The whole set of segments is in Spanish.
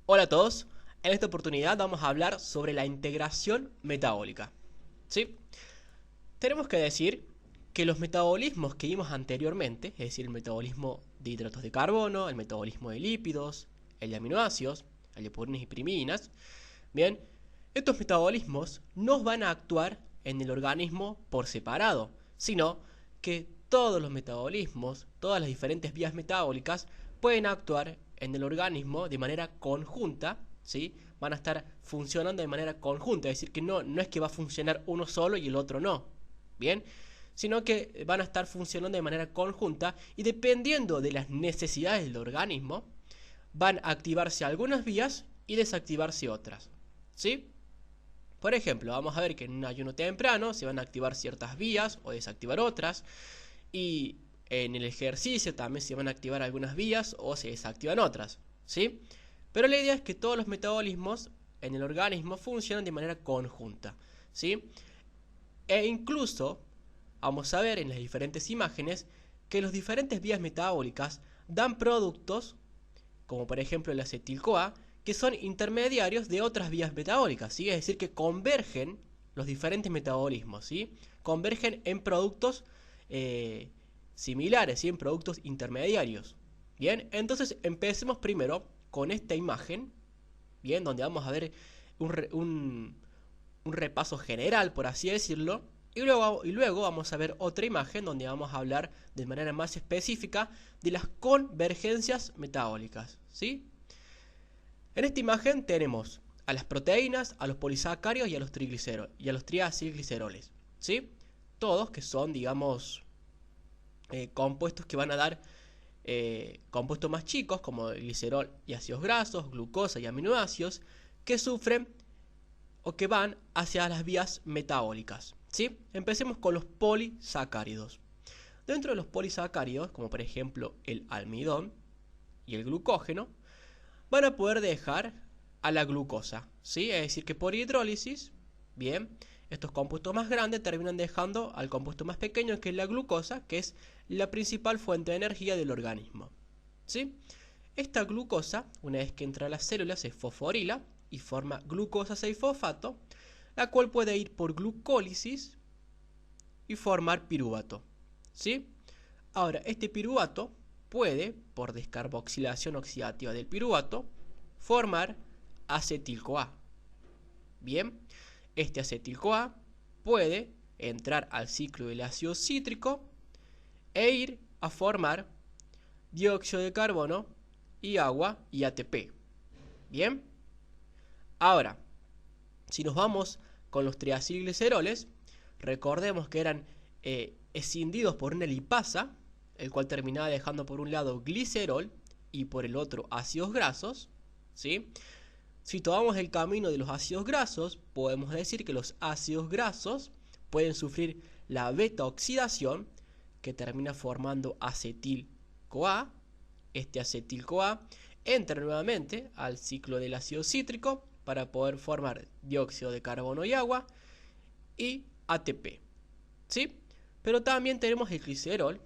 Hola a todos, en esta oportunidad vamos a hablar sobre la integración metabólica. ¿Sí? Tenemos que decir que los metabolismos que vimos anteriormente, es decir, el metabolismo de hidratos de carbono, el metabolismo de lípidos, el de aminoácidos, el de purinas y piriminas, bien, estos metabolismos no van a actuar en el organismo por separado, sino que todos los metabolismos, todas las diferentes vías metabólicas pueden actuar en el organismo de manera conjunta, ¿sí? Van a estar funcionando de manera conjunta, es decir, que no es que va a funcionar uno solo y el otro no, ¿bien? Sino que van a estar funcionando de manera conjunta y dependiendo de las necesidades del organismo, van a activarse algunas vías y desactivarse otras, ¿sí? Por ejemplo, vamos a ver que en un ayuno temprano se van a activar ciertas vías o desactivar otras. Y en el ejercicio también se van a activar algunas vías o se desactivan otras, ¿sí? Pero la idea es que todos los metabolismos en el organismo funcionan de manera conjunta, ¿sí? E incluso vamos a ver en las diferentes imágenes que las diferentes vías metabólicas dan productos, como por ejemplo el acetil-CoA, que son intermediarios de otras vías metabólicas, ¿sí? Es decir, que convergen los diferentes metabolismos, ¿sí? Convergen en productos similares, ¿sí? En productos intermediarios. Bien, entonces empecemos primero con esta imagen, bien, donde vamos a ver un repaso general, por así decirlo, y luego vamos a ver otra imagen donde vamos a hablar de manera más específica de las convergencias metabólicas, ¿sí? En esta imagen tenemos a las proteínas, a los polisacáridos y a los triacilgliceroles, ¿sí? Todos que son, digamos, compuestos que van a dar compuestos más chicos como el glicerol y ácidos grasos, glucosa y aminoácidos que sufren o que van hacia las vías metabólicas, ¿sí? Empecemos con los polisacáridos. Dentro de los polisacáridos, como por ejemplo el almidón y el glucógeno, van a poder dejar a la glucosa, ¿sí? Es decir, que por hidrólisis, bien, estos compuestos más grandes terminan dejando al compuesto más pequeño, que es la glucosa, que es la principal fuente de energía del organismo, ¿sí? Esta glucosa, una vez que entra a las células, se fosforila y forma glucosa 6-fosfato, la cual puede ir por glucólisis y formar piruvato, ¿sí? Ahora, este piruvato puede, por descarboxilación oxidativa del piruvato, formar acetil-CoA. Bien, este acetil-CoA puede entrar al ciclo del ácido cítrico e ir a formar dióxido de carbono y agua y ATP. Bien, ahora, si nos vamos con los triacilgliceroles, recordemos que eran escindidos por una lipasa, el cual terminaba dejando por un lado glicerol y por el otro ácidos grasos, ¿sí? Si tomamos el camino de los ácidos grasos, podemos decir que los ácidos grasos pueden sufrir la beta oxidación, que termina formando acetil-CoA. Este acetil-CoA entra nuevamente al ciclo del ácido cítrico para poder formar dióxido de carbono y agua y ATP, ¿sí? Pero también tenemos el glicerol,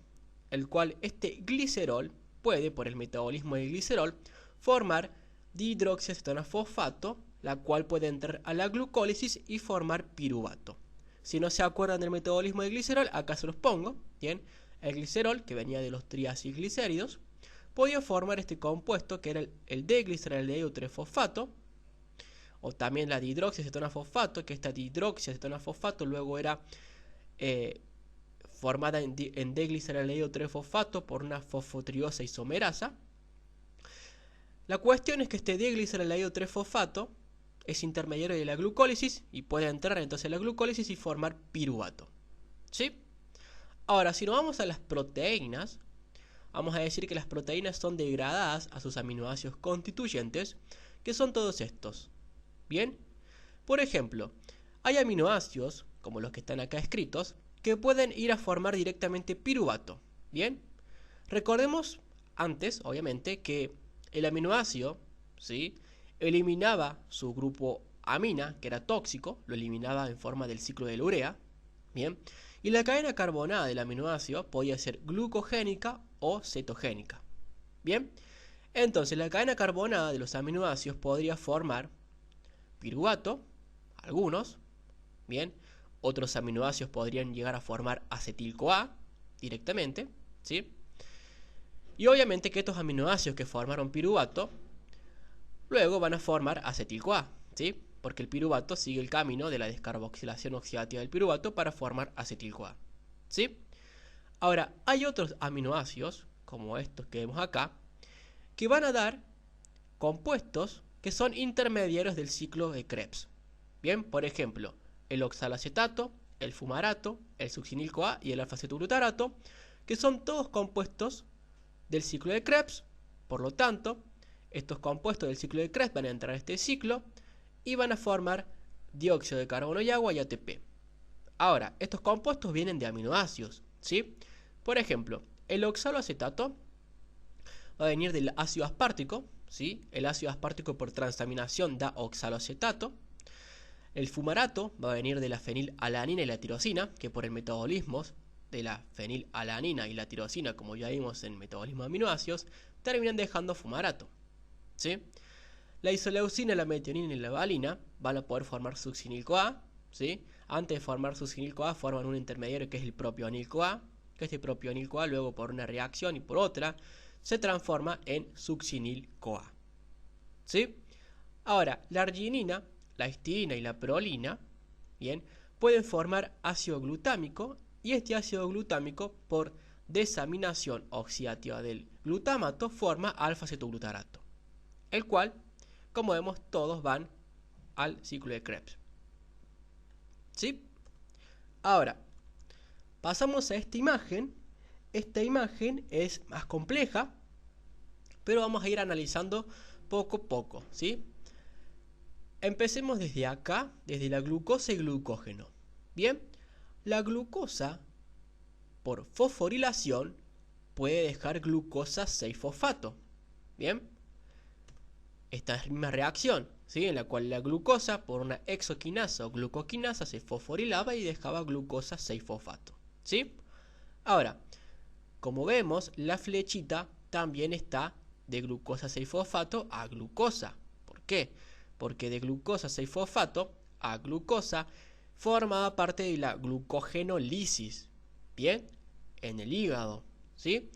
el cual este glicerol puede, por el metabolismo del glicerol, formar dihidroxiacetona-fosfato, la cual puede entrar a la glucólisis y formar piruvato. Si no se acuerdan del metabolismo del glicerol, acá se los pongo, ¿bien? El glicerol, que venía de los triacilglicéridos, podía formar este compuesto que era el D-gliceraldehído 3-fosfato, o también la dihidroxiacetona-fosfato, que esta dihidroxiacetona-fosfato luego era formada en D-gliceraldehído 3-fosfato por una fosfotriosa isomerasa. La cuestión es que este D-gliceraldehído 3-fosfato es intermediario de la glucólisis y puede entrar entonces a la glucólisis y formar piruvato, ¿sí? Ahora, si nos vamos a las proteínas, vamos a decir que las proteínas son degradadas a sus aminoácidos constituyentes, que son todos estos. Bien, por ejemplo, hay aminoácidos, como los que están acá escritos, que pueden ir a formar directamente piruvato. Bien, recordemos antes, obviamente, que el aminoácido, ¿sí?, eliminaba su grupo amina, que era tóxico, lo eliminaba en forma del ciclo de la urea, bien, y la cadena carbonada del aminoácido podía ser glucogénica o cetogénica. Bien, Entonces la cadena carbonada de los aminoácidos podría formar piruvato, algunos, bien, otros aminoácidos podrían llegar a formar acetil-CoA directamente, ¿sí? Y obviamente que estos aminoácidos que formaron piruvato luego van a formar acetil-CoA, ¿sí? Porque el piruvato sigue el camino de la descarboxilación oxidativa del piruvato para formar acetil-CoA, ¿sí? Ahora, hay otros aminoácidos, como estos que vemos acá, que van a dar compuestos que son intermediarios del ciclo de Krebs. Bien, por ejemplo, el oxaloacetato, el fumarato, el succinil-CoA y el alfa-cetoglutarato, que son todos compuestos del ciclo de Krebs. Por lo tanto, estos compuestos del ciclo de Krebs van a entrar a este ciclo y van a formar dióxido de carbono y agua y ATP. Ahora, estos compuestos vienen de aminoácidos, ¿sí? Por ejemplo, el oxaloacetato va a venir del ácido aspartico, ¿sí? El ácido aspartico por transaminación da oxaloacetato. El fumarato va a venir de la fenilalanina y la tirosina, que por el metabolismo de la fenilalanina y la tirosina, como ya vimos en el metabolismo de aminoácidos, terminan dejando fumarato, ¿sí? La isoleucina, la metionina y la valina van a poder formar succinil-CoA, ¿sí? Antes de formar succinil-CoA forman un intermediario que es el propionil-CoA, que este propionil-CoA luego por una reacción y por otra se transforma en succinil-CoA, ¿sí? Ahora, la arginina, la histidina y la prolina, bien, pueden formar ácido glutámico, y este ácido glutámico por desaminación oxidativa del glutamato forma alfa-cetoglutarato, el cual, como vemos, todos van al ciclo de Krebs, ¿sí? Ahora, pasamos a esta imagen. Esta imagen es más compleja, pero vamos a ir analizando poco a poco, ¿sí? Empecemos desde acá, desde la glucosa y glucógeno. Bien, la glucosa, por fosforilación, puede dejar glucosa 6-fosfato. Bien, esta misma reacción, ¿sí? En la cual la glucosa, por una exoquinasa o glucoquinasa, se fosforilaba y dejaba glucosa 6-fosfato, ¿sí? Ahora, como vemos, la flechita también está de glucosa 6-fosfato a glucosa. ¿Por qué? Porque de glucosa 6-fosfato a glucosa formaba parte de la glucogenolisis, ¿bien? En el hígado, ¿sí?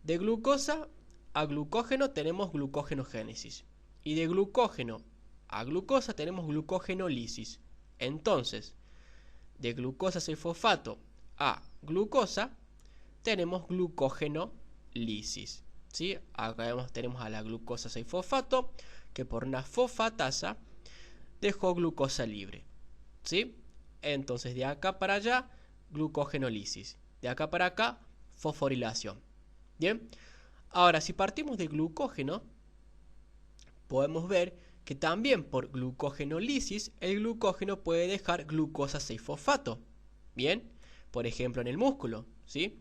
De glucosa a glucógeno tenemos glucogenogénesis. Y de glucógeno a glucosa tenemos glucogenolisis. Entonces, de glucosa 6-fosfato a glucosa tenemos glucogenolisis, ¿sí? Acá tenemos a la glucosa 6-fosfato que por una fosfatasa dejó glucosa libre, ¿sí? Entonces de acá para allá glucogenolisis, de acá para acá fosforilación. Bien, ahora si partimos de glucógeno podemos ver que también por glucogenolisis el glucógeno puede dejar glucosa 6-fosfato. Bien, por ejemplo en el músculo, ¿sí?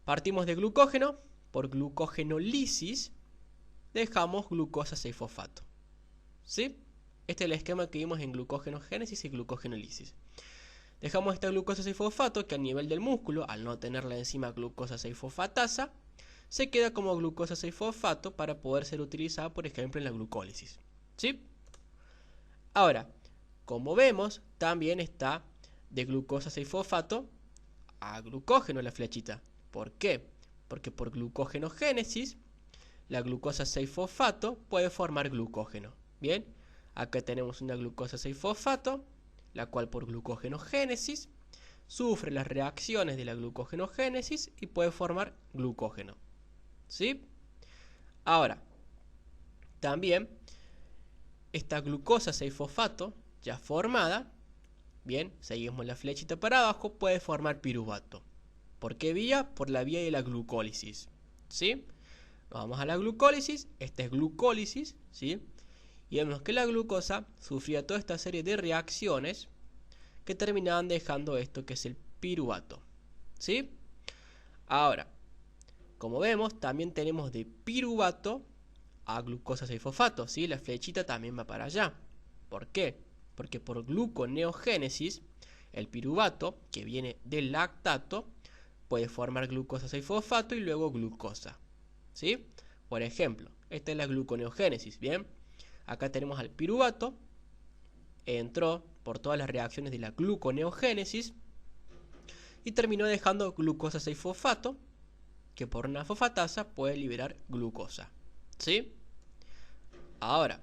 Partimos de glucógeno, por glucogenolisis dejamos glucosa 6-fosfato, ¿sí? Este es el esquema que vimos en glucogenogénesis y glucogenolisis. Dejamos esta glucosa 6-fosfato que a nivel del músculo, al no tener la enzima glucosa 6-fosfatasa, se queda como glucosa 6-fosfato para poder ser utilizada, por ejemplo, en la glucólisis, ¿sí? Ahora, como vemos, también está de glucosa 6-fosfato a glucógeno la flechita. ¿Por qué? Porque por glucogenogénesis la glucosa 6-fosfato puede formar glucógeno. Bien, acá tenemos una glucosa 6-fosfato, la cual por glucogenogénesis sufre las reacciones de la glucogenogénesis y puede formar glucógeno, ¿sí? Ahora, también esta glucosa 6-fosfato ya formada, bien, seguimos la flechita para abajo, puede formar piruvato. ¿Por qué vía? Por la vía de la glucólisis, ¿sí? Vamos a la glucólisis, esta es glucólisis, ¿sí? Y vemos que la glucosa sufría toda esta serie de reacciones que terminaban dejando esto que es el piruvato, ¿sí? Ahora, como vemos, también tenemos de piruvato a glucosa 6-fosfato, ¿sí? La flechita también va para allá. ¿Por qué? Porque por gluconeogénesis, el piruvato, que viene del lactato, puede formar glucosa 6-fosfato y luego glucosa, ¿sí? Por ejemplo, Esta es la gluconeogénesis, ¿bien? Acá tenemos al piruvato, entró por todas las reacciones de la gluconeogénesis y terminó dejando glucosa 6-fosfato, que por una fosfatasa puede liberar glucosa, ¿sí? Ahora,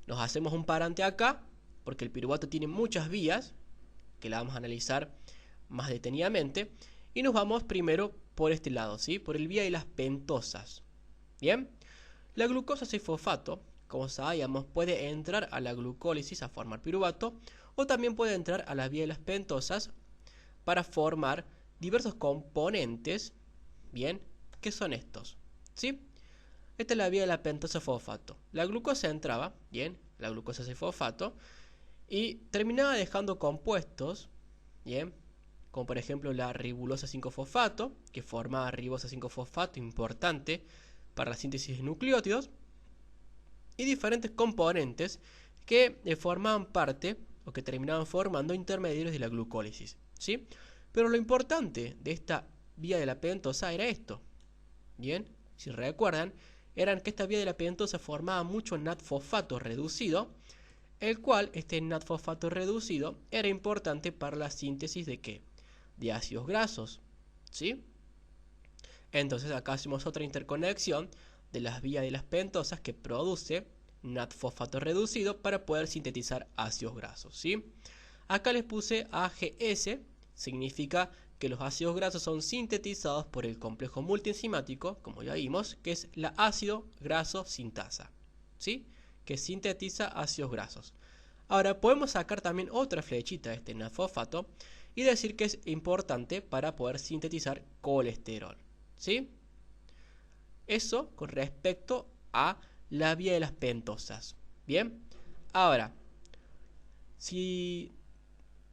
nos hacemos un parante acá, porque el piruvato tiene muchas vías, que la vamos a analizar más detenidamente, y nos vamos primero por este lado, ¿sí? Por el vía de las pentosas, ¿bien? La glucosa 6-fosfato, como sabíamos, puede entrar a la glucólisis a formar piruvato, o también puede entrar a la vía de las pentosas para formar diversos componentes, ¿bien? ¿Qué son estos? ¿Sí? Esta es la vía de la pentosa fosfato. La glucosa entraba, ¿bien? La glucosa 6-fosfato, y terminaba dejando compuestos, ¿bien? Como por ejemplo la ribulosa 5-fosfato, que formaba ribosa 5-fosfato, importante para la síntesis de nucleótidos, y diferentes componentes que formaban parte o que terminaban formando intermediarios de la glucólisis, ¿sí? Pero lo importante de esta vía de la pentosa era esto, ¿bien? Si recuerdan, eran que esta vía de la pentosa formaba mucho NAD-fosfato reducido, el cual este NAD-fosfato reducido era importante para la síntesis de ¿qué? De ácidos grasos, ¿sí? Entonces acá hacemos otra interconexión de las vías de las pentosas que produce NAD-fosfato reducido para poder sintetizar ácidos grasos, ¿sí? Acá les puse AGS, significa que los ácidos grasos son sintetizados por el complejo multienzimático, como ya vimos, que es la ácido graso sintasa, ¿sí? Que sintetiza ácidos grasos. Ahora podemos sacar también otra flechita de este NAD-fosfato y decir que es importante para poder sintetizar colesterol, ¿sí? Eso con respecto a la vía de las pentosas. Bien, ahora, si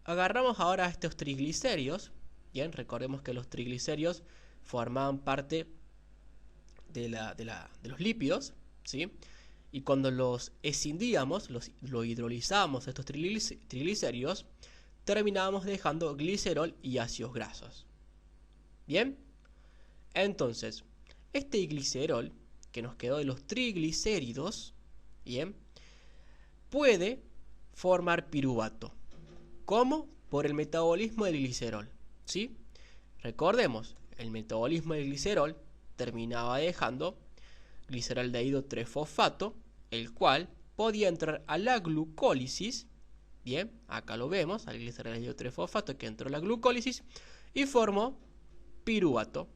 agarramos ahora estos triglicéridos, bien, recordemos que los triglicéridos formaban parte de los lípidos, ¿sí? Y cuando los escindíamos, lo hidrolizábamos estos triglicéridos, terminábamos dejando glicerol y ácidos grasos. Bien, entonces, este glicerol que nos quedó de los triglicéridos, bien, puede formar piruvato. ¿Cómo? Por el metabolismo del glicerol, ¿sí? Recordemos, el metabolismo del glicerol terminaba dejando gliceraldehído 3-fosfato, el cual podía entrar a la glucólisis, bien, acá lo vemos, al gliceraldehído 3-fosfato que entró a la glucólisis y formó piruvato,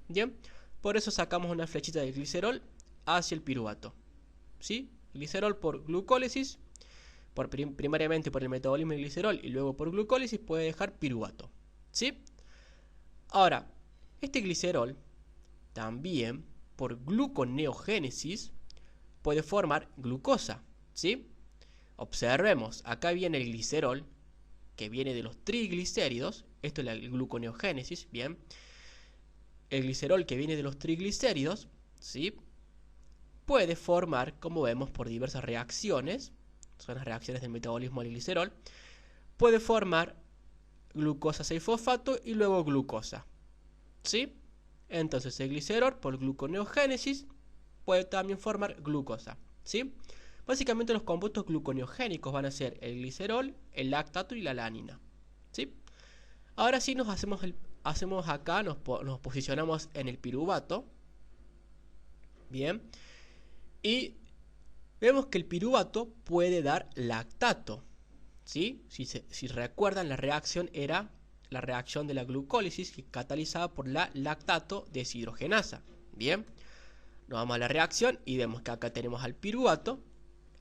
bien, por eso sacamos una flechita de glicerol hacia el piruvato, ¿sí? Glicerol por glucólisis, primariamente por el metabolismo del glicerol y luego por glucólisis puede dejar piruvato, ¿sí? Ahora, este glicerol también por gluconeogénesis puede formar glucosa, ¿sí? Observemos, acá viene el glicerol que viene de los triglicéridos, esto es la gluconeogénesis, bien. El glicerol que viene de los triglicéridos, ¿sí? Puede formar, como vemos, por diversas reacciones, son las reacciones del metabolismo del glicerol, puede formar glucosa 6-fosfato y luego glucosa, ¿sí? Entonces el glicerol por gluconeogénesis puede también formar glucosa, ¿sí? Básicamente los compuestos gluconeogénicos van a ser el glicerol, el lactato y la alanina, ¿sí? Ahora sí nos hacemos acá, nos posicionamos en el piruvato, bien, y vemos que el piruvato puede dar lactato, ¿sí? Si recuerdan, la reacción era la reacción de la glucólisis que catalizada por la lactato deshidrogenasa. Bien, nos vamos a la reacción y vemos que acá tenemos al piruvato,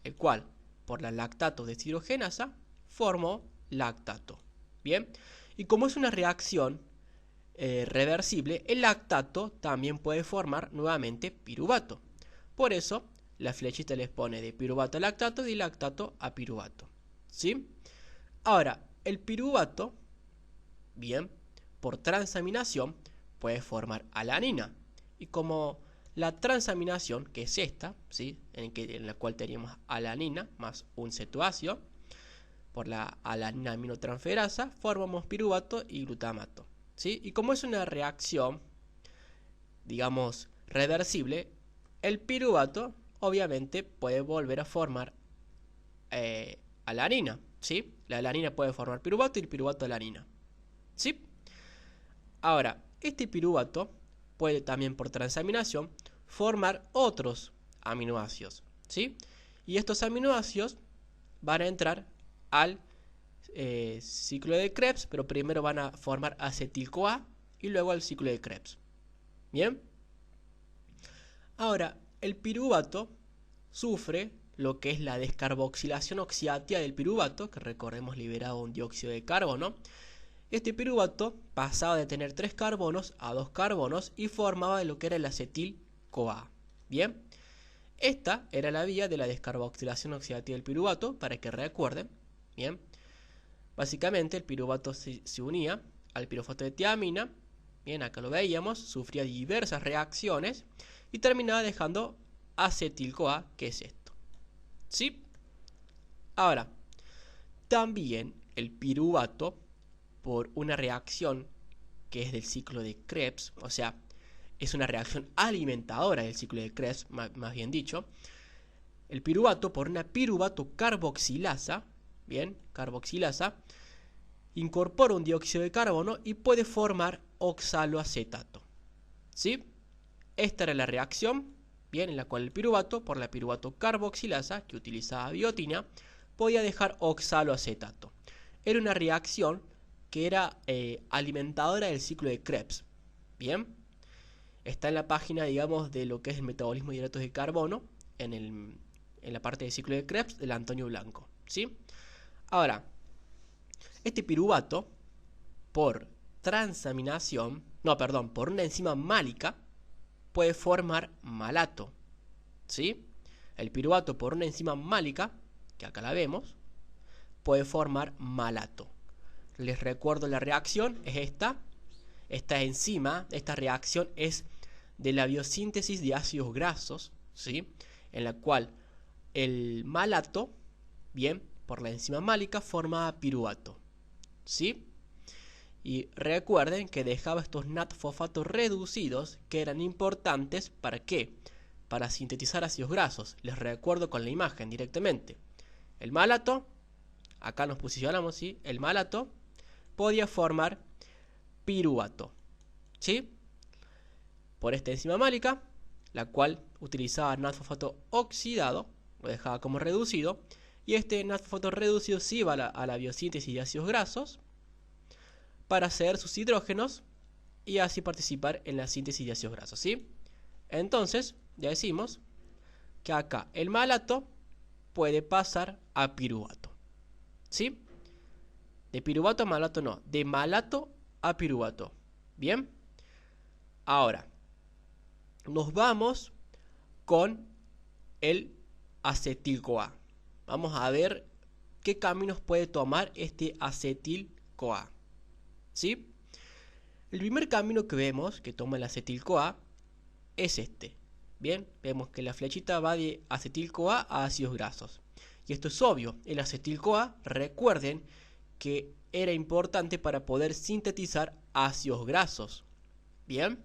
el cual por la lactato deshidrogenasa formó lactato. Bien, y como es una reacción reversible, el lactato también puede formar nuevamente piruvato. Por eso la flechita les pone de piruvato a lactato y de lactato a piruvato, ¿sí? Ahora, el piruvato, bien, por transaminación puede formar alanina. Y como la transaminación, que es esta, ¿sí? en la cual teníamos alanina más un cetoácido, por la alanina aminotransferasa, formamos piruvato y glutamato, ¿sí? Y como es una reacción, digamos, reversible, el piruvato obviamente puede volver a formar alanina, ¿sí? La alanina puede formar piruvato y el piruvato alanina, ¿sí? Ahora, este piruvato puede también por transaminación formar otros aminoácidos, ¿sí? Y estos aminoácidos van a entrar al ciclo de Krebs, pero primero van a formar acetil-CoA y luego al ciclo de Krebs. ¿Bien? Ahora, el piruvato sufre lo que es la descarboxilación oxidativa del piruvato, que recordemos liberado un dióxido de carbono. Este piruvato pasaba de tener 3 carbonos a 2 carbonos y formaba lo que era el acetil-CoA. Bien, esta era la vía de la descarboxilación oxidativa del piruvato, para que recuerden. Bien, básicamente el piruvato se unía al pirufosfato de tiamina. Bien, acá lo veíamos, sufría diversas reacciones y terminaba dejando acetil-CoA, que es esto. ¿Sí? Ahora, también el piruvato, por una reacción que es del ciclo de Krebs, o sea, es una reacción alimentadora del ciclo de Krebs, más bien dicho, el piruvato, por una piruvato carboxilasa, bien, carboxilasa, incorpora un dióxido de carbono y puede formar oxaloacetato. ¿Sí? Esta era la reacción, bien, en la cual el piruvato, por la piruvato carboxilasa, que utilizaba biotina, podía dejar oxaloacetato. Era una reacción que era alimentadora del ciclo de Krebs. Bien, está en la página, digamos, de lo que es el metabolismo de hidratos de carbono, en la parte del ciclo de Krebs del Antonio Blanco. ¿Sí? Ahora, este piruvato, por transaminación, por una enzima málica, puede formar malato. ¿Sí? El piruvato, por una enzima málica, que acá la vemos, puede formar malato. Les recuerdo, la reacción es esta. Esta enzima, esta reacción es de la biosíntesis de ácidos grasos, ¿sí? En la cual el malato, bien, por la enzima málica, formaba piruvato, ¿sí? Y recuerden que dejaba estos NAT-fosfatos reducidos que eran importantes, ¿para qué? Para sintetizar ácidos grasos. Les recuerdo con la imagen directamente. El malato, acá nos posicionamos, ¿sí? El malato podía formar piruvato, ¿sí? Por esta enzima málica, la cual utilizaba NAT-fosfato oxidado, lo dejaba como reducido, y este NAT-fosfato reducido se iba a la biosíntesis de ácidos grasos para hacer sus hidrógenos y así participar en la síntesis de ácidos grasos, ¿sí? Entonces, ya decimos que acá el malato puede pasar a piruvato, ¿sí? De piruvato a malato no, de malato a piruvato. Bien, ahora nos vamos con el acetil-CoA. Vamos a ver qué caminos puede tomar este acetil-CoA. ¿Sí? El primer camino que vemos que toma el acetil-CoA es este. Bien, vemos que la flechita va de acetil-CoA a ácidos grasos. Y esto es obvio, el acetil-CoA, recuerden que era importante para poder sintetizar ácidos grasos. Bien,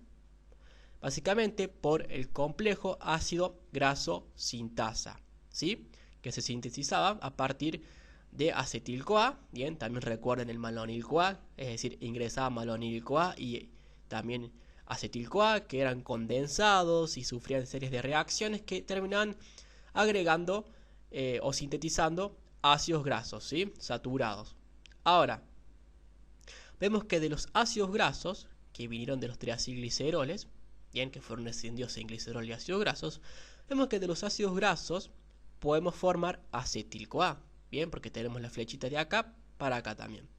básicamente por el complejo ácido graso sintasa, ¿sí? Que se sintetizaba a partir de acetil-CoA. Bien, también recuerden el malonil-CoA, es decir, ingresaba malonil-CoA y también acetil-CoA, que eran condensados y sufrían series de reacciones que terminaban agregando o sintetizando ácidos grasos, ¿sí? Saturados. Ahora, vemos que de los ácidos grasos, que vinieron de los triacilgliceroles, bien, que fueron escindidos en glicerol y ácidos grasos, vemos que de los ácidos grasos podemos formar acetil-CoA, bien, porque tenemos la flechita de acá para acá también.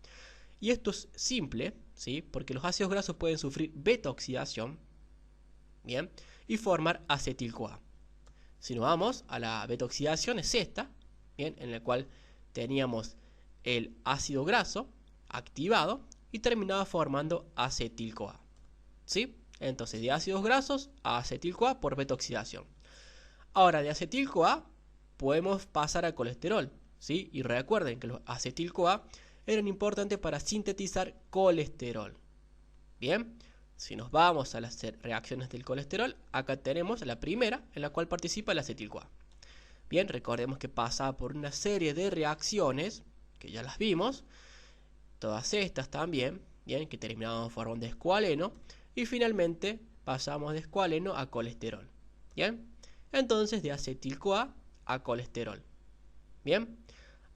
Y esto es simple, ¿sí? Porque los ácidos grasos pueden sufrir beta-oxidación, bien, y formar acetil-CoA. Si nos vamos a la beta-oxidación, es esta, bien, en la cual teníamos el ácido graso activado y terminaba formando acetil-CoA, ¿sí? Entonces, de ácidos grasos a acetil-CoA por beta-oxidación. Ahora, de acetil-CoA podemos pasar a colesterol, ¿sí? Y recuerden que los acetil-CoA eran importantes para sintetizar colesterol. Bien, Si nos vamos a las reacciones del colesterol, acá tenemos la primera en la cual participa el acetil-CoA. Bien, recordemos que pasa por una serie de reacciones, que ya las vimos, todas estas también, bien, que terminaban formando escualeno, y finalmente pasamos de escualeno a colesterol. Bien, entonces de acetil-CoA a colesterol. Bien,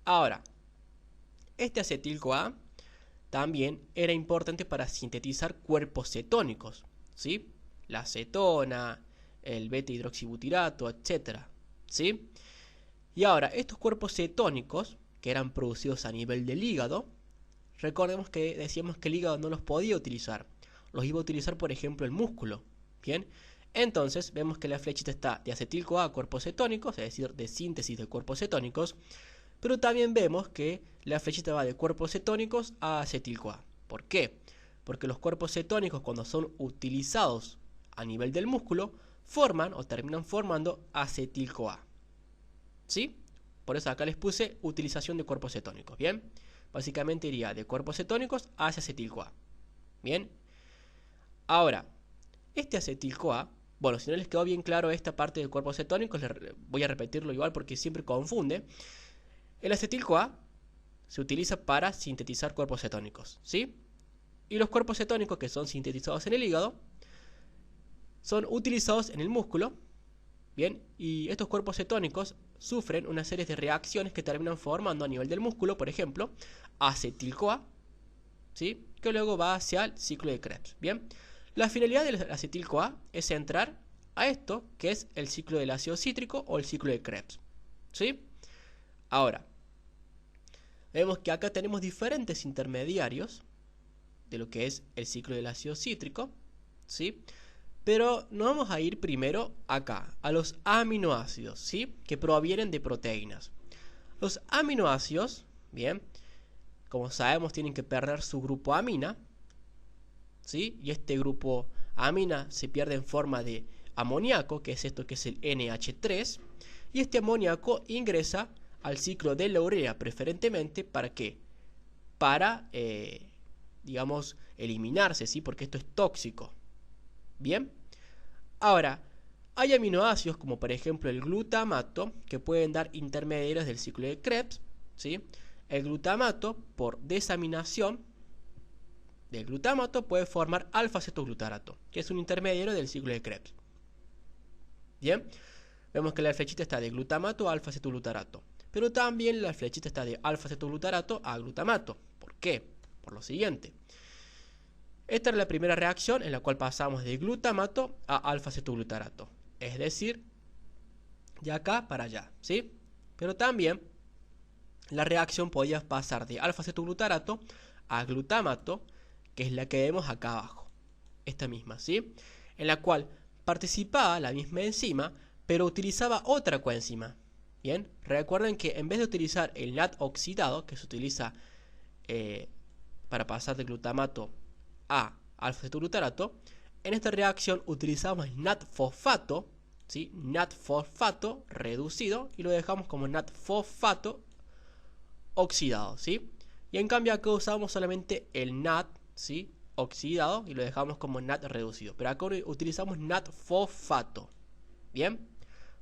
ahora, este acetil-CoA también era importante para sintetizar cuerpos cetónicos, ¿sí? La acetona, el beta-hidroxibutirato, etc. ¿Sí? Y ahora, estos cuerpos cetónicos, que eran producidos a nivel del hígado, recordemos que decíamos que el hígado no los podía utilizar. Los iba a utilizar, por ejemplo, el músculo. Bien, entonces vemos que la flechita está de acetil-CoA a cuerpos cetónicos, es decir, de síntesis de cuerpos cetónicos. Pero también vemos que la flechita va de cuerpos cetónicos a acetil-CoA. ¿Por qué? Porque los cuerpos cetónicos, cuando son utilizados a nivel del músculo, forman o terminan formando acetil-CoA. ¿Sí? Por eso acá les puse utilización de cuerpos cetónicos. ¿Bien? Básicamente iría de cuerpos cetónicos hacia acetil-CoA. ¿Bien? Ahora, este acetil-CoA, bueno, si no les quedó bien claro esta parte de cuerpos cetónicos, voy a repetirlo igual porque siempre confunde. El acetil-CoA se utiliza para sintetizar cuerpos cetónicos, ¿sí? Y los cuerpos cetónicos que son sintetizados en el hígado son utilizados en el músculo, ¿bien? Y estos cuerpos cetónicos sufren una serie de reacciones que terminan formando a nivel del músculo, por ejemplo, acetil-CoA, ¿sí? Que luego va hacia el ciclo de Krebs, ¿bien? La finalidad del acetil-CoA es entrar a esto, que es el ciclo del ácido cítrico o el ciclo de Krebs, ¿sí? Ahora, vemos que acá tenemos diferentes intermediarios de lo que es el ciclo del ácido cítrico, ¿sí? Pero nos vamos a ir primero acá, a los aminoácidos, ¿sí? Que provienen de proteínas. Los aminoácidos, bien, como sabemos, tienen que perder su grupo amina, ¿sí? Y este grupo amina se pierde en forma de amoníaco, que es esto que es el NH3, y este amoníaco ingresa al ciclo de la urea preferentemente. ¿Para qué? Para, digamos, eliminarse, ¿sí? Porque esto es tóxico. Bien. Ahora, hay aminoácidos como por ejemplo el glutamato que pueden dar intermediarios del ciclo de Krebs, ¿sí? El glutamato, por desaminación del glutamato, puede formar alfa-cetoglutarato, que es un intermediario del ciclo de Krebs. Bien. Vemos que la flechita está de glutamato a alfa-cetoglutarato. Pero también la flechita está de alfa-cetoglutarato a glutamato. ¿Por qué? Por lo siguiente. Esta es la primera reacción en la cual pasamos de glutamato a alfa-cetoglutarato. Es decir, de acá para allá, ¿sí? Pero también la reacción podía pasar de alfa-cetoglutarato a glutamato, que es la que vemos acá abajo. Esta misma, ¿sí? En la cual participaba la misma enzima, pero utilizaba otra coenzima. Bien, recuerden que en vez de utilizar el NAT oxidado, que se utiliza para pasar de glutamato a alfa-cetoglutarato, en esta reacción utilizamos NAT fosfato, ¿sí? NAT fosfato reducido, y lo dejamos como NAT fosfato oxidado, ¿sí? Y en cambio acá usamos solamente el NAT, ¿sí? Oxidado, y lo dejamos como NAT reducido. Pero acá utilizamos NAT fosfato. Bien.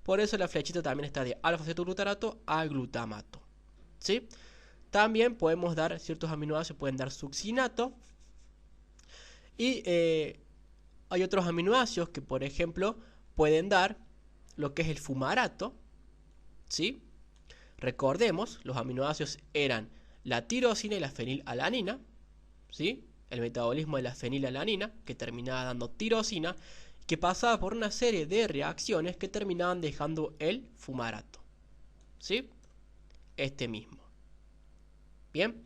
Por eso la flechita también está de alfa-cetoglutarato a glutamato, ¿sí? También podemos dar ciertos aminoácidos, pueden dar succinato. Y hay otros aminoácidos que, por ejemplo, pueden dar lo que es el fumarato, ¿sí? Recordemos, los aminoácidos eran la tirosina y la fenilalanina, ¿sí? El metabolismo de la fenilalanina, que terminaba dando tirosina, que pasaba por una serie de reacciones que terminaban dejando el fumarato, ¿sí? Este mismo. Bien.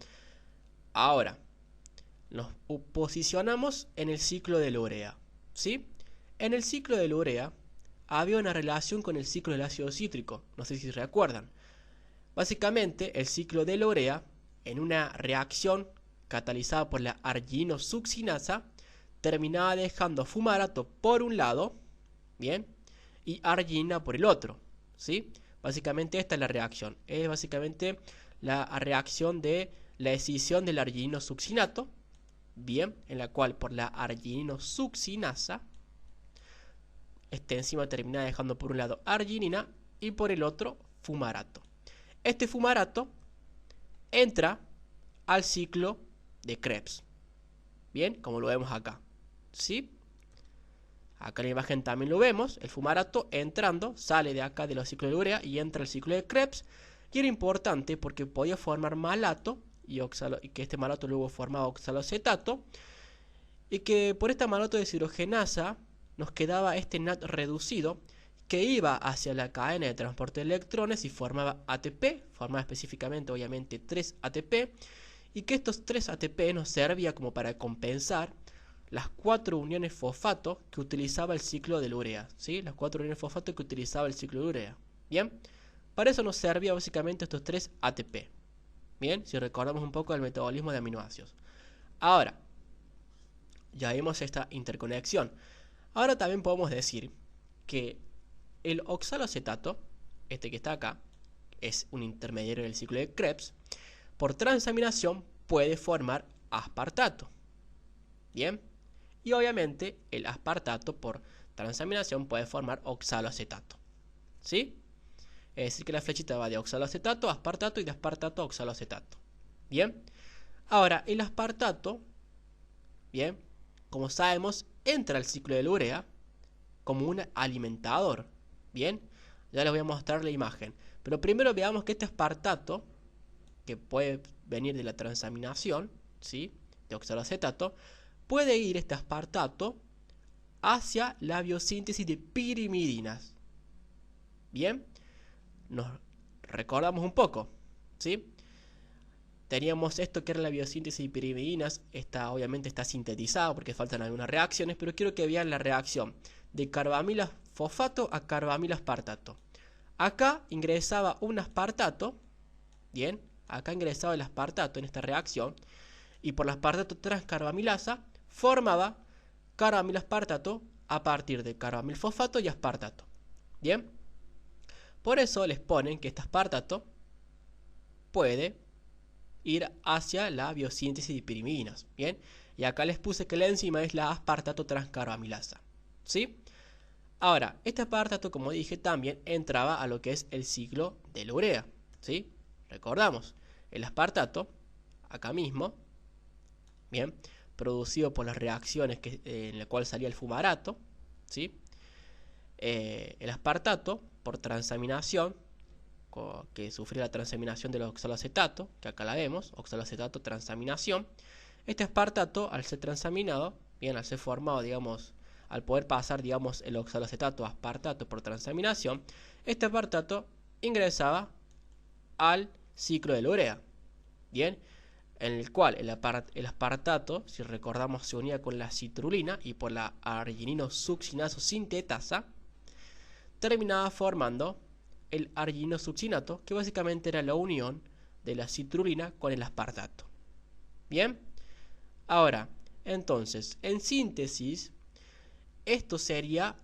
Ahora, nos posicionamos en el ciclo de la urea, ¿sí? En el ciclo de la urea había una relación con el ciclo del ácido cítrico, no sé si recuerdan. Básicamente, el ciclo de la urea, en una reacción catalizada por la argininosuccinasa, terminaba dejando fumarato por un lado, bien, y arginina por el otro, ¿sí? Básicamente esta es la reacción. Es básicamente la reacción de la escisión del argininosuccinato, bien, en la cual por la argininosuccinasa, esta enzima termina dejando por un lado arginina y por el otro fumarato. Este fumarato entra al ciclo de Krebs, bien, como lo vemos acá, ¿sí? Acá en la imagen también lo vemos, el fumarato entrando, sale de acá de los ciclos de urea y entra al ciclo de Krebs. Y era importante porque podía formar malato y que este malato luego formaba oxaloacetato. Y que por esta malato deshidrogenasa nos quedaba este NAD reducido que iba hacia la cadena de transporte de electrones y formaba ATP, formaba específicamente obviamente 3 ATP. Y que estos 3 ATP nos servía como para compensar las 4 uniones fosfato que utilizaba el ciclo de la urea, ¿sí? Las 4 uniones fosfato que utilizaba el ciclo de urea. Bien, para eso nos servía básicamente estos 3 ATP. Bien, si recordamos un poco el metabolismo de aminoácidos. Ahora, ya vimos esta interconexión. Ahora también podemos decir que el oxaloacetato, este que está acá, es un intermediario del ciclo de Krebs, por transaminación puede formar aspartato. Bien, y obviamente el aspartato por transaminación puede formar oxaloacetato, ¿sí? Es decir que la flechita va de oxaloacetato a aspartato y de aspartato a oxaloacetato. Bien, ahora el aspartato, bien, como sabemos, entra al ciclo de la urea como un alimentador. Bien, ya les voy a mostrar la imagen, pero primero veamos que este aspartato, que puede venir de la transaminación, ¿sí?, de oxaloacetato, puede ir este aspartato hacia la biosíntesis de pirimidinas. Bien, nos recordamos un poco, ¿sí? Teníamos esto que era la biosíntesis de pirimidinas. Esta obviamente está sintetizada porque faltan algunas reacciones, pero quiero que vean la reacción de carbamila fosfato a carbamila aspartato. Acá ingresaba un aspartato, bien, acá ingresaba el aspartato en esta reacción, y por la aspartato transcarbamilasa formaba carbamilaspartato a partir de carbamilfosfato y aspartato. Bien, por eso les ponen que este aspartato puede ir hacia la biosíntesis de pirimidinas. Bien, y acá les puse que la enzima es la aspartato transcarbamilasa, ¿sí? Ahora, este aspartato, como dije, también entraba a lo que es el ciclo de la urea, ¿sí? Recordamos, el aspartato, acá mismo, bien, producido por las reacciones en la cual salía el fumarato, ¿sí? El aspartato, por transaminación, que sufría la transaminación del oxaloacetato, que acá la vemos, oxaloacetato transaminación. Este aspartato, al ser transaminado, bien, al ser formado, digamos, al poder pasar, digamos, el oxaloacetato a aspartato por transaminación, este aspartato ingresaba al ciclo de la urea, bien, en el cual el aspartato, si recordamos, se unía con la citrulina y por la argininosuccinaso sintetasa terminaba formando el argininosuccinato, que básicamente era la unión de la citrulina con el aspartato. Bien, ahora, entonces, en síntesis, esto sería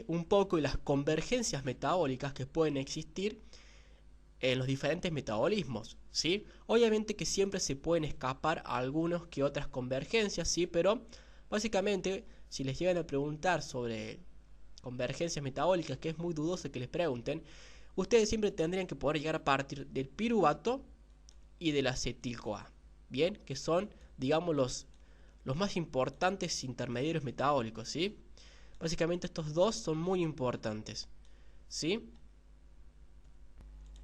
un poco de las convergencias metabólicas que pueden existir en los diferentes metabolismos, ¿sí? Obviamente que siempre se pueden escapar algunos que otras convergencias, ¿sí? Pero básicamente, si les llegan a preguntar sobre convergencias metabólicas, que es muy dudoso que les pregunten, ustedes siempre tendrían que poder llegar a partir del piruvato y del acetil-CoA, bien, que son, digamos, los más importantes intermediarios metabólicos, ¿sí? Básicamente estos dos son muy importantes, ¿sí?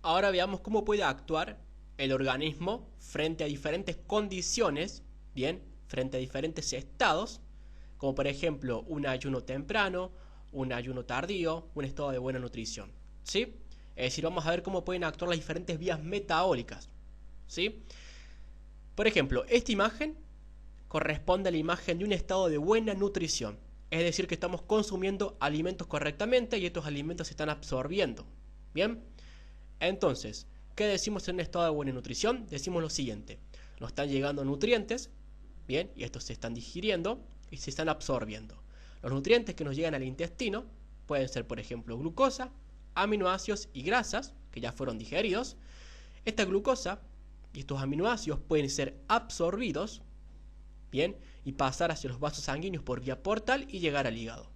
Ahora veamos cómo puede actuar el organismo frente a diferentes condiciones, bien, frente a diferentes estados, como por ejemplo un ayuno temprano, un ayuno tardío, un estado de buena nutrición, ¿sí? Es decir, vamos a ver cómo pueden actuar las diferentes vías metabólicas, ¿sí? Por ejemplo, esta imagen corresponde a la imagen de un estado de buena nutrición, es decir, que estamos consumiendo alimentos correctamente y estos alimentos se están absorbiendo, ¿bien? Entonces, ¿qué decimos en un estado de buena nutrición? Decimos lo siguiente: nos están llegando nutrientes, bien, y estos se están digiriendo y se están absorbiendo. Los nutrientes que nos llegan al intestino pueden ser, por ejemplo, glucosa, aminoácidos y grasas, que ya fueron digeridos. Esta glucosa y estos aminoácidos pueden ser absorbidos, bien, y pasar hacia los vasos sanguíneos por vía portal y llegar al hígado.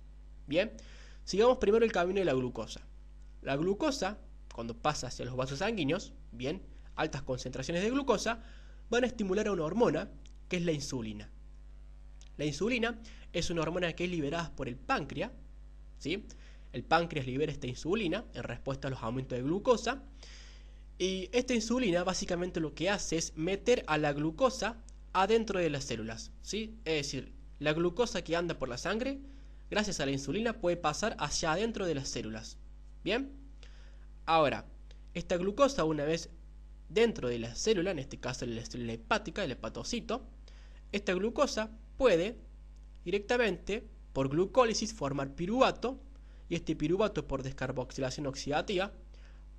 Bien, sigamos primero el camino de la glucosa. La glucosa, cuando pasa hacia los vasos sanguíneos, bien, altas concentraciones de glucosa van a estimular a una hormona que es la insulina. La insulina es una hormona que es liberada por el páncreas, ¿sí? El páncreas libera esta insulina en respuesta a los aumentos de glucosa. Y esta insulina básicamente lo que hace es meter a la glucosa adentro de las células, ¿sí? Es decir, la glucosa que anda por la sangre, gracias a la insulina, puede pasar hacia adentro de las células. ¿Bien? Ahora, esta glucosa, una vez dentro de la célula, en este caso la célula hepática, el hepatocito, esta glucosa puede directamente, por glucólisis, formar piruvato, y este piruvato, por descarboxilación oxidativa,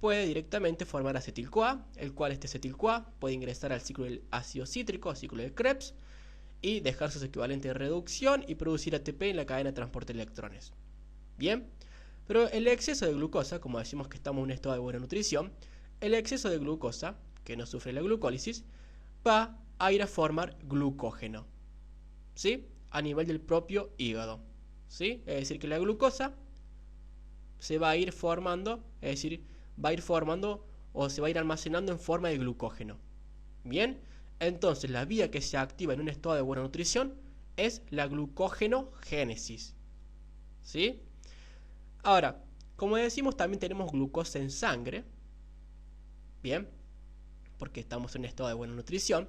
puede directamente formar acetil-CoA, el cual este acetil-CoA puede ingresar al ciclo del ácido cítrico, al ciclo de Krebs, y dejar sus equivalentes de reducción y producir ATP en la cadena de transporte de electrones. Bien, pero el exceso de glucosa, como decimos que estamos en un estado de buena nutrición, el exceso de glucosa, que no sufre la glucólisis, va a ir a formar glucógeno, ¿sí? A nivel del propio hígado, ¿sí? Es decir, que la glucosa se va a ir formando, es decir, va a ir formando o se va a ir almacenando en forma de glucógeno. Bien, entonces la vía que se activa en un estado de buena nutrición es la glucógenogénesis, ¿sí? Ahora, como decimos, también tenemos glucosa en sangre, bien, porque estamos en un estado de buena nutrición.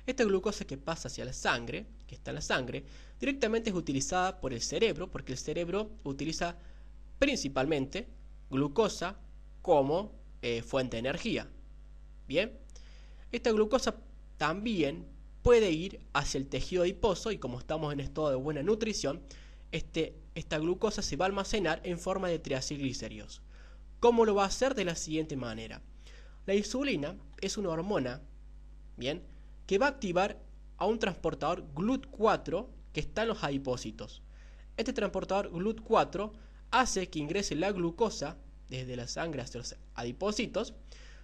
Esta glucosa que pasa hacia la sangre, que está en la sangre, directamente es utilizada por el cerebro, porque el cerebro utiliza principalmente glucosa como fuente de energía. Bien, esta glucosa también puede ir hacia el tejido adiposo y como estamos en estado de buena nutrición, esta glucosa se va a almacenar en forma de triacilglicéridos. ¿Cómo lo va a hacer? De la siguiente manera. La insulina es una hormona, bien, que va a activar a un transportador GLUT4 que está en los adipocitos. Este transportador GLUT4 hace que ingrese la glucosa desde la sangre hacia los adipocitos,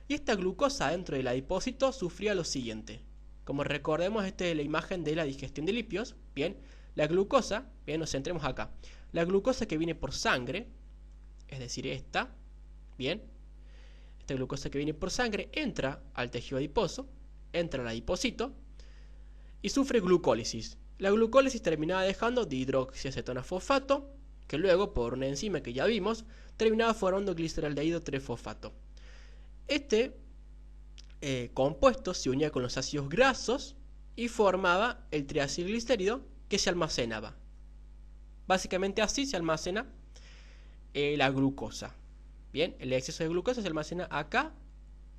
y esta glucosa dentro del adipocito sufría lo siguiente. Como recordemos, esta es la imagen de la digestión de lípidos. Bien, la glucosa, bien, nos centremos acá. La glucosa que viene por sangre, es decir, esta, bien, esta glucosa que viene por sangre entra al tejido adiposo, entra al adipocito y sufre glucólisis. La glucólisis terminaba dejando dihidroxiacetona-fosfato, que luego, por una enzima que ya vimos, terminaba formando gliceraldehído 3-fosfato. Este compuesto se unía con los ácidos grasos y formaba el triacilglicérido que se almacenaba. Básicamente así se almacena la glucosa. Bien, el exceso de glucosa se almacena acá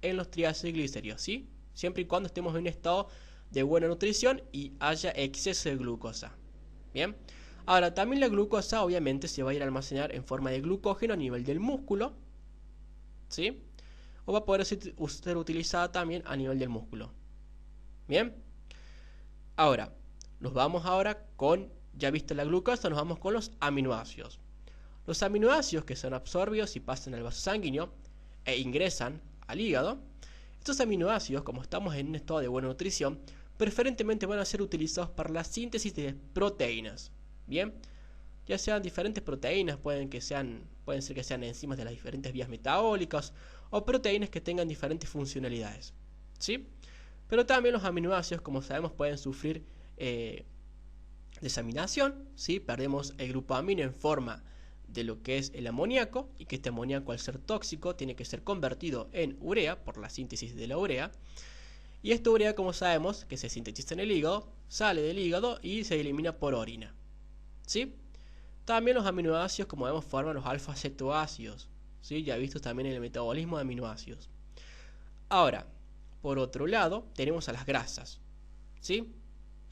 en los triacilglicéridos, ¿sí? Siempre y cuando estemos en un estado de buena nutrición y haya exceso de glucosa. Bien, ahora también la glucosa obviamente se va a ir a almacenar en forma de glucógeno a nivel del músculo, ¿sí? O va a poder ser utilizada también a nivel del músculo. Bien, ahora nos vamos con, ya visto la glucosa, nos vamos con los aminoácidos. Los aminoácidos que son absorbidos y pasan al vaso sanguíneo e ingresan al hígado, estos aminoácidos, como estamos en un estado de buena nutrición, preferentemente van a ser utilizados para la síntesis de proteínas. Bien, ya sean diferentes proteínas, pueden ser que sean enzimas de las diferentes vías metabólicas o proteínas que tengan diferentes funcionalidades, ¿sí? Pero también los aminoácidos, como sabemos, pueden sufrir desaminación, ¿sí? Perdemos el grupo amino en forma de lo que es el amoníaco, y que este amoníaco, al ser tóxico, tiene que ser convertido en urea por la síntesis de la urea. Y esta urea, como sabemos, que se sintetiza en el hígado, sale del hígado y se elimina por orina, ¿sí? También los aminoácidos, como vemos, forman los alfa-cetoácidos, ¿sí? Ya vistos también en el metabolismo de aminoácidos. Ahora, por otro lado, tenemos a las grasas, ¿sí?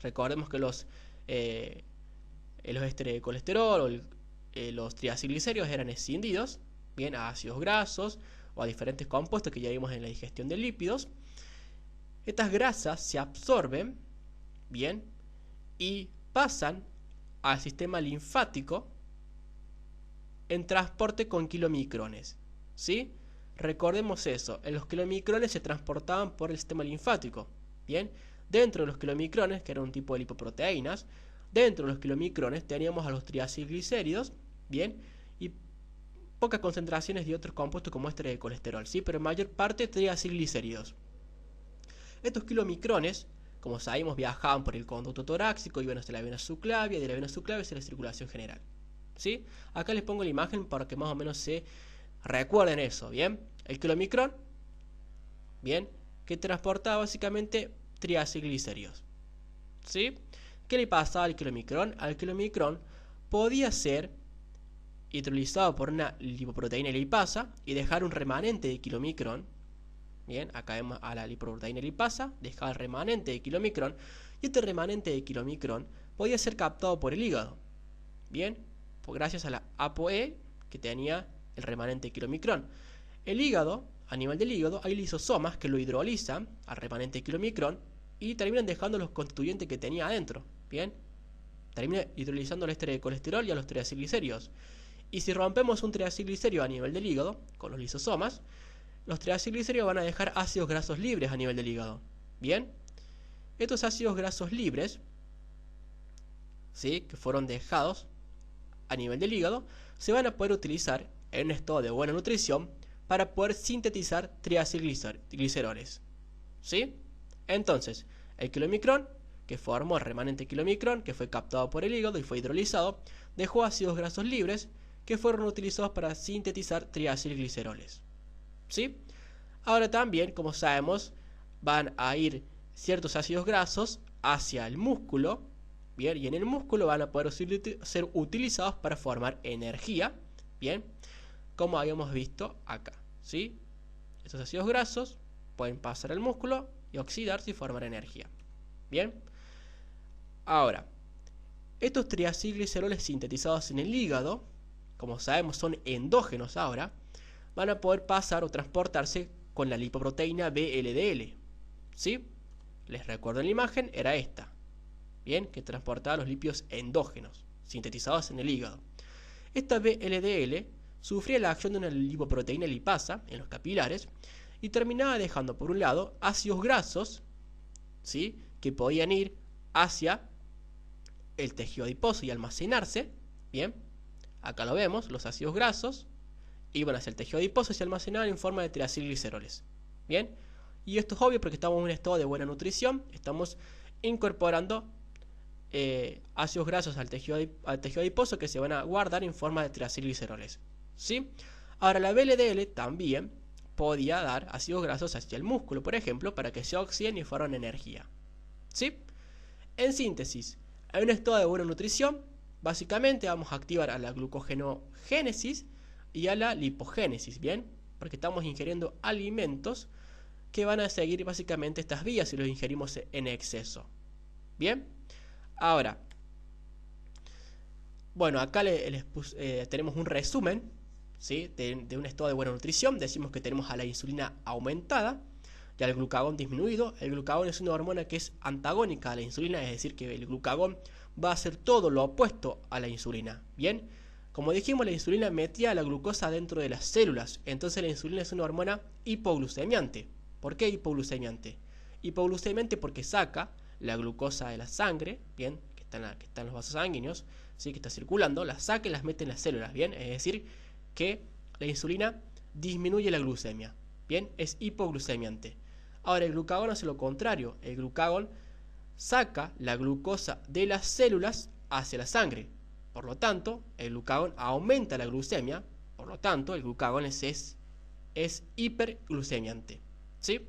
Recordemos que los ésteres de colesterol o los triacilglicéridos eran escindidos, bien, a ácidos grasos o a diferentes compuestos que ya vimos en la digestión de lípidos. Estas grasas se absorben, bien, y pasan al sistema linfático en transporte con kilomicrones, ¿sí? Recordemos eso, en los kilomicrones se transportaban por el sistema linfático, bien, Dentro de los kilomicrones, que era un tipo de lipoproteínas, dentro de los kilomicrones teníamos a los triacilglicéridos, bien, y pocas concentraciones de otros compuestos como este de colesterol, ¿sí? Pero en mayor parte triacilglicéridos. Estos kilomicrones, como sabemos, viajaban por el conducto torácico, iban hacia la vena subclavia, de la vena subclavia hacia la circulación general, ¿sí? Acá les pongo la imagen para que más o menos se recuerden eso, ¿bien? El kilomicrón, ¿bien? Que transportaba básicamente triacilglicéridos, ¿sí? ¿Qué le pasaba al kilomicrón? Al kilomicrón podía ser hidrolizado por una lipoproteína lipasa y dejar un remanente de kilomicrón. Bien, acá vemos a la lipoproteína lipasa, dejaba el remanente de kilomicrón, y este remanente de kilomicrón podía ser captado por el hígado. Bien, pues gracias a la ApoE que tenía el remanente de kilomicrón. El hígado, a nivel del hígado, hay lisosomas que lo hidrolizan al remanente de kilomicrón y terminan dejando los constituyentes que tenía adentro. Bien, termina hidrolizando el éster de colesterol y a los triacilglicéridos. Y si rompemos un triacilglicerio a nivel del hígado, con los lisosomas, los triacilglicéridos van a dejar ácidos grasos libres a nivel del hígado. Bien, estos ácidos grasos libres, ¿sí?, que fueron dejados a nivel del hígado, se van a poder utilizar en un estado de buena nutrición para poder sintetizar triacilgliceroles, ¿sí? Entonces, el kilomicrón, que formó el remanente kilomicrón, que fue captado por el hígado y fue hidrolizado, dejó ácidos grasos libres que fueron utilizados para sintetizar triacilgliceroles, ¿sí? Ahora también, como sabemos, van a ir ciertos ácidos grasos hacia el músculo, bien, y en el músculo van a poder ser utilizados para formar energía, bien, como habíamos visto acá, ¿sí? Estos ácidos grasos pueden pasar al músculo y oxidarse y formar energía, bien. Ahora, estos triacilgliceroles sintetizados en el hígado, como sabemos son endógenos ahora, van a poder pasar o transportarse con la lipoproteína VLDL, ¿sí? Les recuerdo en la imagen, era esta, bien, que transportaba los lípidos endógenos, sintetizados en el hígado. Esta VLDL sufría la acción de una lipoproteína lipasa en los capilares y terminaba dejando por un lado ácidos grasos, ¿sí?, que podían ir hacia el tejido adiposo y almacenarse, bien, acá lo vemos, los ácidos grasos iban hacia el tejido adiposo y se almacenaban en forma de triacilgliceroles, bien, y esto es obvio porque estamos en un estado de buena nutrición, estamos incorporando ácidos grasos al tejido adiposo que se van a guardar en forma de triacilgliceroles, ¿sí? Ahora la VLDL también podía dar ácidos grasos hacia el músculo, por ejemplo, para que se oxiden y formen energía, ¿sí? En síntesis, en un estado de buena nutrición, básicamente vamos a activar a la glucogenogénesis y a la lipogénesis, ¿bien? Porque estamos ingiriendo alimentos que van a seguir básicamente estas vías si los ingerimos en exceso, ¿bien? Ahora, bueno, acá tenemos un resumen, ¿sí?, de un estado de buena nutrición. Decimos que tenemos a la insulina aumentada y al glucagón disminuido. El glucagón es una hormona que es antagónica a la insulina, es decir, que el glucagón va a hacer todo lo opuesto a la insulina, ¿bien? Como dijimos, la insulina metía la glucosa dentro de las células, entonces la insulina es una hormona hipoglucemiante. ¿Por qué hipoglucemiante? Hipoglucemiante porque saca la glucosa de la sangre, bien, que está en los vasos sanguíneos, ¿sí?, que está circulando, la saca y las mete en las células, bien, es decir, que la insulina disminuye la glucemia, bien, es hipoglucemiante. Ahora el glucagón hace lo contrario, el glucagón saca la glucosa de las células hacia la sangre, por lo tanto el glucagón aumenta la glucemia, por lo tanto el glucagón es hiperglucemiante, ¿sí?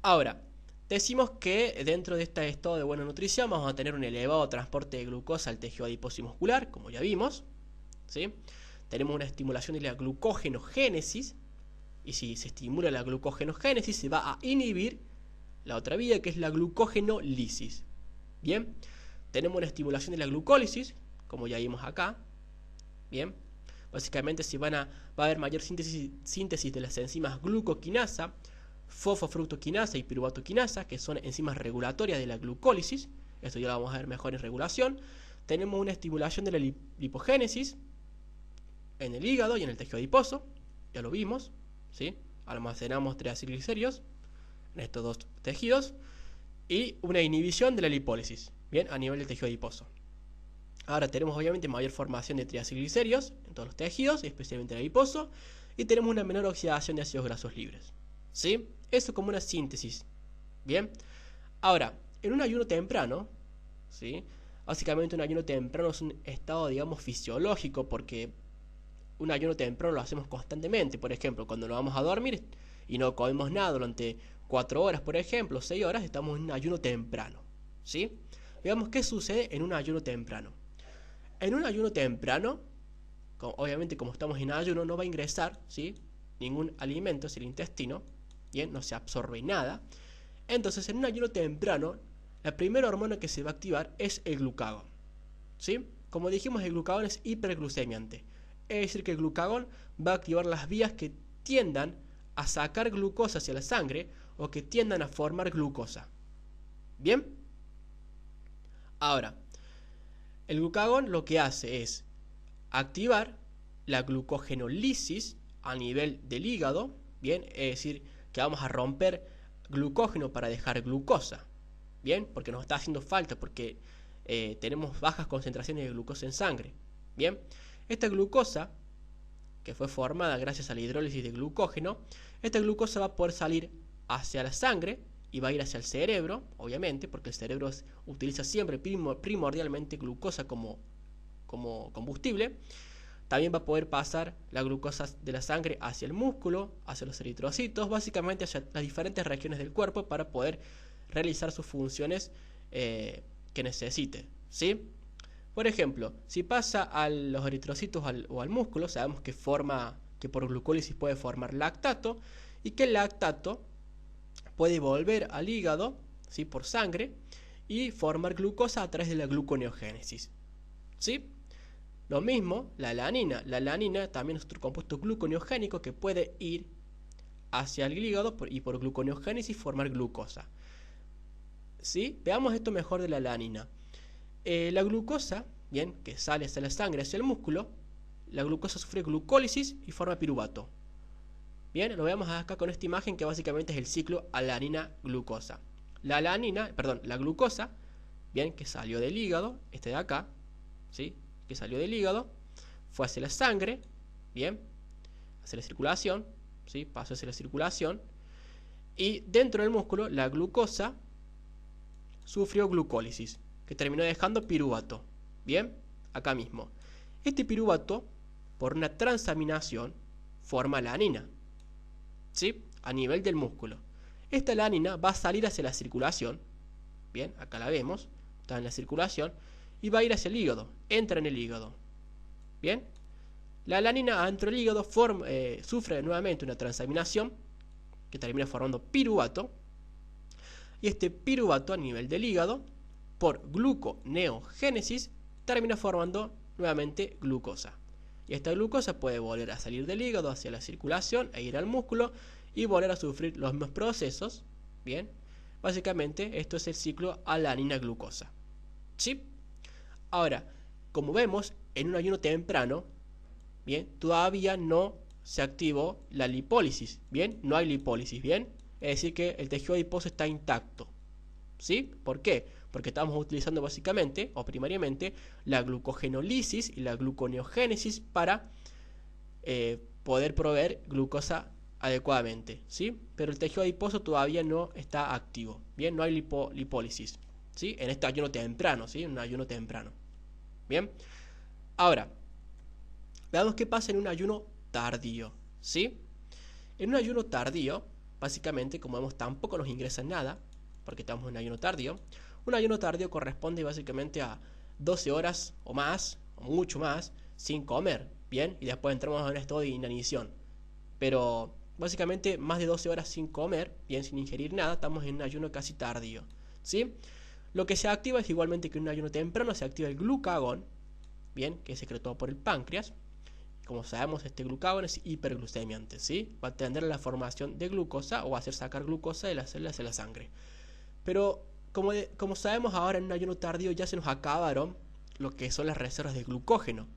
Ahora, decimos que dentro de este estado de buena nutrición vamos a tener un elevado transporte de glucosa al tejido adiposo y muscular, como ya vimos, ¿sí? Tenemos una estimulación de la glucogenogénesis, y si se estimula la glucogenogénesis se va a inhibir la otra vía, que es la glucogenólisis. Bien, tenemos una estimulación de la glucólisis, como ya vimos acá. Bien, básicamente va a haber mayor síntesis de las enzimas glucoquinasa, fosfofructoquinasa y piruvatoquinasa, que son enzimas regulatorias de la glucólisis. Esto ya lo vamos a ver mejor en regulación. Tenemos una estimulación de la lipogénesis en el hígado y en el tejido adiposo, ya lo vimos, ¿sí? Almacenamos triacilglicéridos en estos dos tejidos, y una inhibición de la lipólisis, bien, a nivel del tejido adiposo. Ahora tenemos obviamente mayor formación de triacilglicéridos en todos los tejidos, especialmente el adiposo, y tenemos una menor oxidación de ácidos grasos libres, ¿sí? Eso como una síntesis, bien. Ahora, en un ayuno temprano, ¿sí? Básicamente un ayuno temprano es un estado, digamos, fisiológico, porque un ayuno temprano lo hacemos constantemente. Por ejemplo, cuando nos vamos a dormir y no comemos nada durante 4 horas, por ejemplo, 6 horas, estamos en un ayuno temprano, ¿sí? Veamos qué sucede en un ayuno temprano. En un ayuno temprano, obviamente como estamos en ayuno, no va a ingresar, ¿sí?, ningún alimento hacia el intestino, bien, no se absorbe nada. Entonces, en un ayuno temprano, la primera hormona que se va a activar es el glucagón, ¿sí? Como dijimos, el glucagón es hiperglucemiante. Es decir, que el glucagón va a activar las vías que tiendan a sacar glucosa hacia la sangre o que tiendan a formar glucosa. ¿Bien? Ahora, el glucagón lo que hace es activar la glucogenólisis a nivel del hígado, ¿bien? Es decir, que vamos a romper glucógeno para dejar glucosa, ¿bien? Porque nos está haciendo falta, porque tenemos bajas concentraciones de glucosa en sangre, ¿bien? Esta glucosa, que fue formada gracias a la hidrólisis de glucógeno, esta glucosa va a poder salir hacia la sangre y va a ir hacia el cerebro, obviamente, porque el cerebro utiliza siempre primordialmente glucosa como combustible. También va a poder pasar la glucosa de la sangre hacia el músculo, hacia los eritrocitos, básicamente hacia las diferentes regiones del cuerpo para poder realizar sus funciones que necesite, ¿sí? Por ejemplo, si pasa a los eritrocitos o al músculo, sabemos que por glucólisis puede formar lactato, y que el lactato puede volver al hígado, ¿sí?, por sangre, y formar glucosa a través de la gluconeogénesis, ¿sí? Lo mismo, la alanina. La alanina también es otro compuesto gluconeogénico que puede ir hacia el hígado y por gluconeogénesis formar glucosa, ¿sí? Veamos esto mejor de la alanina. La glucosa, bien, que sale hacia la sangre, hacia el músculo, la glucosa sufre glucólisis y forma piruvato. Bien, lo vemos acá con esta imagen que básicamente es el ciclo alanina-glucosa. La glucosa, bien, que salió del hígado, este de acá, ¿sí?, que salió del hígado, fue hacia la sangre, bien, hacia la circulación, ¿sí?, pasó hacia la circulación, y dentro del músculo la glucosa sufrió glucólisis, que terminó dejando piruvato, bien, acá mismo. Este piruvato, por una transaminación, forma alanina, ¿sí?, a nivel del músculo. Esta alanina va a salir hacia la circulación, bien, acá la vemos, está en la circulación, y va a ir hacia el hígado, entra en el hígado, bien. La alanina adentro del hígado sufre nuevamente una transaminación que termina formando piruvato, y este piruvato a nivel del hígado, por gluconeogénesis, termina formando nuevamente glucosa. Y esta glucosa puede volver a salir del hígado hacia la circulación e ir al músculo y volver a sufrir los mismos procesos, bien. Básicamente esto es el ciclo alanina-glucosa, ¿sí? Ahora, como vemos, en un ayuno temprano, bien, todavía no se activó la lipólisis, bien, no hay lipólisis, bien, es decir que el tejido adiposo está intacto, ¿sí? ¿Por qué? Porque estamos utilizando básicamente o primariamente la glucogenólisis y la gluconeogénesis para poder proveer glucosa adecuadamente, ¿sí? Pero el tejido adiposo todavía no está activo, bien, no hay lipólisis, ¿sí?, en este ayuno temprano, ¿sí?, en un ayuno temprano. Bien, ahora veamos qué pasa en un ayuno tardío, ¿sí? En un ayuno tardío, básicamente, como vemos, tampoco nos ingresa nada, porque estamos en un ayuno tardío. Un ayuno tardío corresponde básicamente a 12 horas o más, o mucho más, sin comer, ¿bien? Y después entramos en un estado de inanición. Pero básicamente más de 12 horas sin comer, bien, sin ingerir nada, estamos en un ayuno casi tardío, ¿sí? Lo que se activa es igualmente que en un ayuno temprano se activa el glucagón, bien, que es secretado por el páncreas. Como sabemos, este glucagón es hiperglucemiante, ¿sí? Va a tender a la formación de glucosa o a hacer sacar glucosa de las células de la sangre. Pero como sabemos, ahora en un ayuno tardío ya se nos acabaron lo que son las reservas de glucógeno,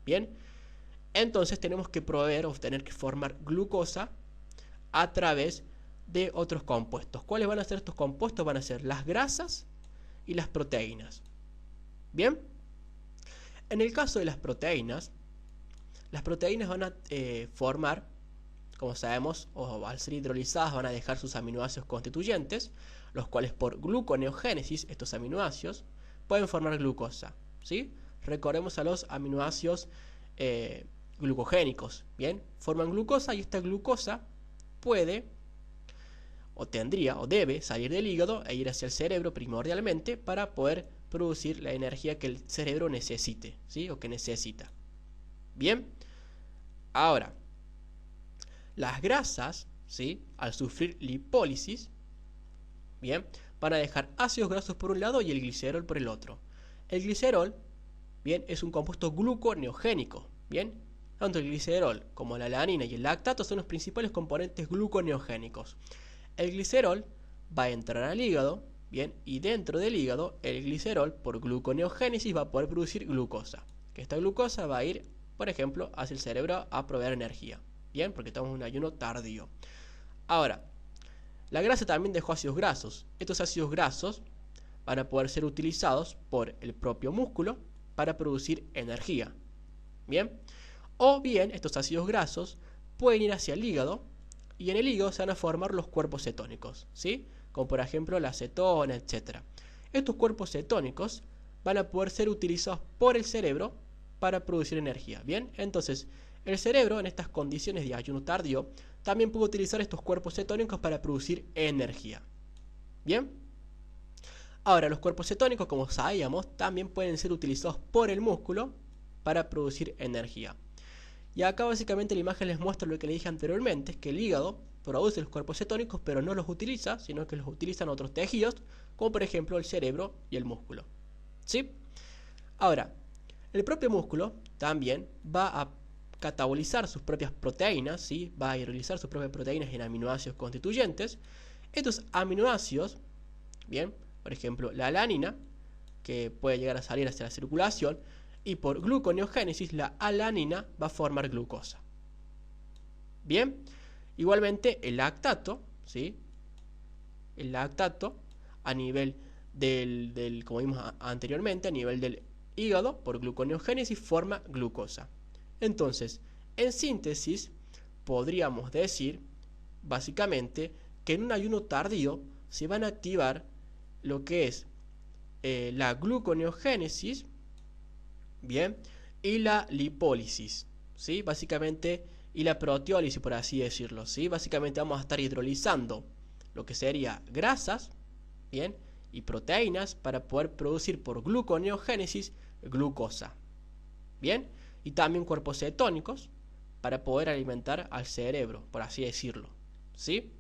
bien. Entonces tenemos que proveer o tener que formar glucosa a través de otros compuestos. ¿Cuáles van a ser estos compuestos? Van a ser las grasas y las proteínas. Bien, en el caso de las proteínas van a formar, como sabemos, o al ser hidrolizadas van a dejar sus aminoácidos constituyentes, los cuales por gluconeogénesis, estos aminoácidos, pueden formar glucosa, ¿sí? Recordemos a los aminoácidos glucogénicos, ¿bien? Forman glucosa y esta glucosa puede, o tendría, o debe salir del hígado e ir hacia el cerebro primordialmente para poder producir la energía que el cerebro necesite, ¿sí? O que necesita. Bien, ahora, las grasas, ¿sí? Al sufrir lipólisis, bien, van a dejar ácidos grasos por un lado y el glicerol por el otro. El glicerol, bien, es un compuesto gluconeogénico, bien. Tanto el glicerol como la alanina y el lactato son los principales componentes gluconeogénicos. El glicerol va a entrar al hígado, bien, y dentro del hígado el glicerol por gluconeogénesis va a poder producir glucosa. Que esta glucosa va a ir, por ejemplo, hacia el cerebro a proveer energía, bien, porque estamos en un ayuno tardío. Ahora, la grasa también dejó ácidos grasos. Estos ácidos grasos van a poder ser utilizados por el propio músculo para producir energía, bien. O bien, estos ácidos grasos pueden ir hacia el hígado y en el hígado se van a formar los cuerpos cetónicos, ¿sí? Como por ejemplo la acetona, etc. Estos cuerpos cetónicos van a poder ser utilizados por el cerebro para producir energía, ¿bien? Entonces, el cerebro en estas condiciones de ayuno tardío también puede utilizar estos cuerpos cetónicos para producir energía, ¿bien? Ahora, los cuerpos cetónicos, como sabíamos, también pueden ser utilizados por el músculo para producir energía. Y acá básicamente la imagen les muestra lo que les dije anteriormente, es que el hígado produce los cuerpos cetónicos, pero no los utiliza, sino que los utilizan otros tejidos, como por ejemplo el cerebro y el músculo, ¿sí? Ahora, el propio músculo también va a catabolizar sus propias proteínas, ¿sí? Va a hidrolizar sus propias proteínas en aminoácidos constituyentes. Estos aminoácidos, bien, por ejemplo la alanina, que puede llegar a salir hacia la circulación, y por gluconeogénesis la alanina va a formar glucosa. Bien, igualmente el lactato, ¿sí? El lactato a nivel como vimos anteriormente, a nivel del hígado, por gluconeogénesis forma glucosa. Entonces, en síntesis, podríamos decir, básicamente, que en un ayuno tardío se van a activar lo que es la gluconeogénesis, bien, y la lipólisis, ¿sí? Básicamente, y la proteólisis, por así decirlo, ¿sí? Básicamente vamos a estar hidrolizando lo que sería grasas, bien, y proteínas para poder producir por gluconeogénesis glucosa, bien, y también cuerpos cetónicos para poder alimentar al cerebro, por así decirlo, ¿sí?